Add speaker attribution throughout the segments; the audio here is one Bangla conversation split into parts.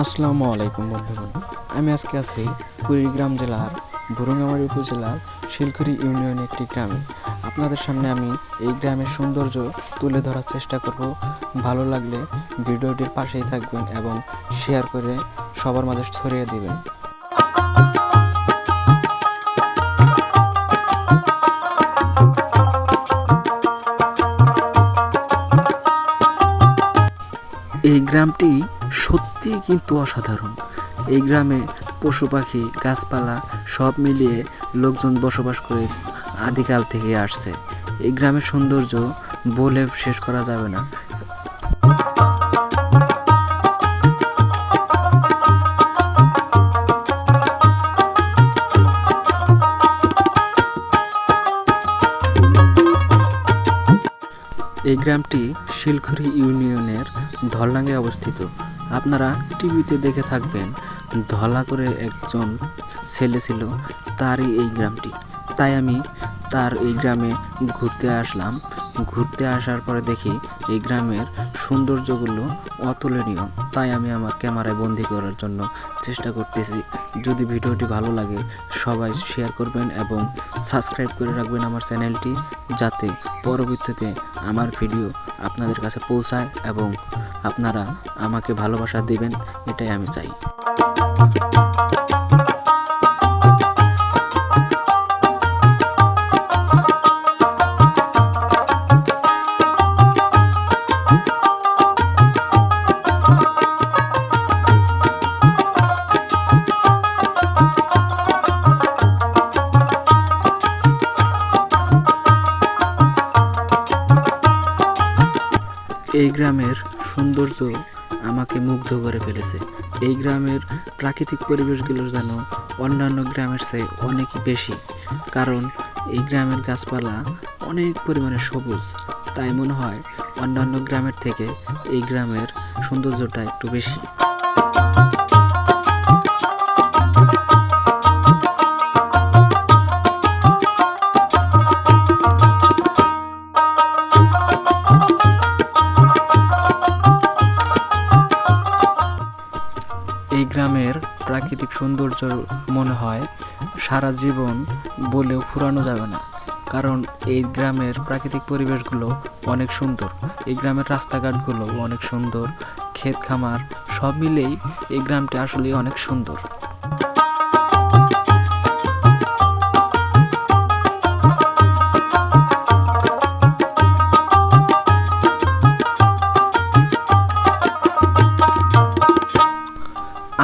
Speaker 1: আসসালামু আলাইকুম বন্ধুগণ। আমি আজকে আছি কুড়িগ্রাম জেলার ভুরুঙ্গামারী উপজেলার শিলখুরি ইউনিয়নের একটি গ্রামে। আপনাদের সামনে আমি এই গ্রামের সৌন্দর্য তুলে ধরার চেষ্টা করব। ভালো লাগলে ভিডিওটির পাশেই থাকবেন এবং শেয়ার করে সবার মাঝে ছড়িয়ে দিবেন। এই গ্রামটি সত্যিই কিন্তু অসাধারণ। এই গ্রামে পশু পাখি গাছপালা সব মিলিয়ে লোকজন বসবাস করে আদিকাল থেকে আসছে। এই গ্রামের সৌন্দর্য বলে শেষ করা যাবে না। এই গ্রামটি শিলখুরি ইউনিয়নের ধলডাঙ্গায় অবস্থিত। আপনারা টিভিতে দেখে থাকবেন ধলা করে একজন ছেলে ছিল, তারই এই গ্রামটি। তাই আমি তার এই গ্রামে ঘুরতে আসলাম। ঘুরতে আসার পরে দেখি এই গ্রামের সৌন্দর্যগুলো অতুলনীয়। তাই আমি আমার ক্যামেরায় বন্দি করার জন্য চেষ্টা করতেছি। যদি ভিডিওটি ভালো লাগে সবাই শেয়ার করবেন এবং সাবস্ক্রাইব করে রাখবেন আমার চ্যানেলটি, যাতে পরবর্তীতে আমার ভিডিও আপনাদের কাছে পৌঁছায় এবং আপনারা আমাকে ভালোবাসা দিবেন, এটাই আমি চাই। এই গ্রামের সৌন্দর্য আমাকে মুগ্ধ করে ফেলেছে। এই গ্রামের প্রাকৃতিক পরিবেশগুলো যেন অন্যান্য গ্রামের চেয়ে অনেকই বেশি, কারণ এই গ্রামের গাছপালা অনেক পরিমাণে সবুজ। তাই মনে হয় অন্যান্য গ্রামের থেকে এই গ্রামের সৌন্দর্যটা একটু বেশি। এই গ্রামের প্রাকৃতিক সৌন্দর্য মনে হয় সারা জীবন বলেও ফুরানো যাবে না, কারণ এই গ্রামের প্রাকৃতিক পরিবেশগুলো অনেক সুন্দর। এই গ্রামের রাস্তাঘাটগুলো অনেক সুন্দর, ক্ষেত খামার সব মিলেই এই গ্রামটি আসলে অনেক সুন্দর।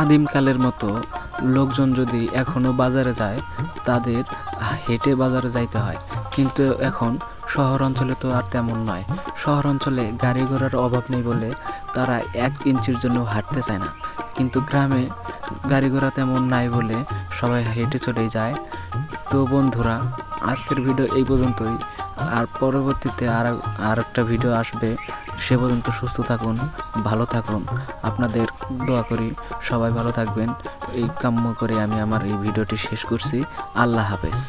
Speaker 1: আদিমকালের মতো লোকজন যদি এখনও বাজারে যায়, তাদের হেঁটে বাজারে যাইতে হয়, কিন্তু এখন শহর অঞ্চলে তো আর তেমন নয়। শহর অঞ্চলে গাড়ি ঘোড়ার অভাব নেই বলে তারা 1 ইঞ্চির জন্য হাঁটতে চায় না, কিন্তু গ্রামে গাড়ি ঘোড়া তেমন নাই বলে সবাই হেঁটে চলেই যায়। তো বন্ধুরা, আজকের ভিডিও এই পর্যন্তই। আর পরবর্তীতে আর একটা ভিডিও আসবে। সে পর্যন্ত সুস্থ থাকুন, ভালো থাকুন। আপনাদের দোয়া করি সবাই ভালো থাকবেন। এই কাম্য করে আমি আমার এই ভিডিওটি শেষ করছি। আল্লাহ হাফেজ।